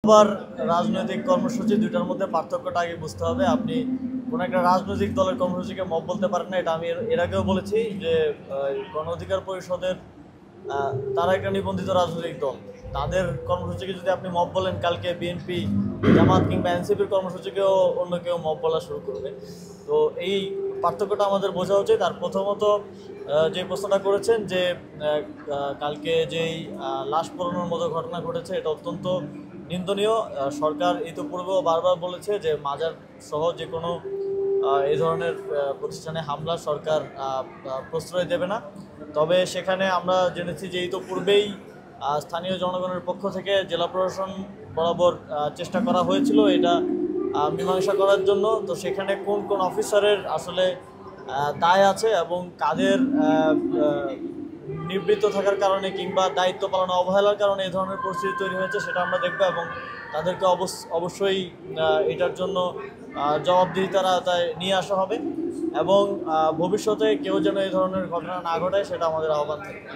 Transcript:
আবার রাজনৈতিক কর্মসূচি দুইটার মধ্যে পার্থক্যটা আগে বুঝতে হবে। আপনি কোনো একটা রাজনৈতিক দলের কর্মসূচিকে মব বলতে পারেন না, এটা আমি এর আগেও বলেছি যে গণ অধিকার পরিষদের তারা একটা নিবন্ধিত রাজনৈতিক দল, তাদের কর্মসূচিকে যদি আপনি মব বলেন, কালকে বিএনপি, জামাত কিংবা এনসিপির কর্মসূচিকেও অন্য কেউ মব বলা শুরু করবে। তো এই পার্থক্যটা আমাদের বোঝা উচিত। আর প্রথমত যে প্রশ্নটা করেছেন যে কালকে যেই লাশ পোড়ানোর মতো ঘটনা ঘটেছে, এটা অত্যন্ত নিন্দনীয়। সরকার ইতিপূর্বেও বারবার বলেছে যে মাজার সহ যে কোনো এই ধরনের প্রতিষ্ঠানে হামলা সরকার প্রশ্রয় দেবে না। তবে সেখানে আমরা জেনেছি যে ইতিপূর্বেই স্থানীয় জনগণের পক্ষ থেকে জেলা প্রশাসন বরাবর চেষ্টা করা হয়েছিল এটা মীমাংসা করার জন্য। তো সেখানে কোন কোন অফিসারের আসলে দায় আছে এবং কাদের নিবৃত্ত থাকার কারণে কিংবা দায়িত্ব পালনে অবহেলার কারণে এই ধরনের পরিস্থিতি তৈরি হয়েছে, সেটা আমরা দেখব এবং তাদেরকে অবশ্যই এটার জন্য জবাবদিহিতারা তাই নিয়ে আসা হবে এবং ভবিষ্যতে কেউ যেন এই ধরনের ঘটনা না ঘটায় সেটা আমাদের আহ্বান থাকবে।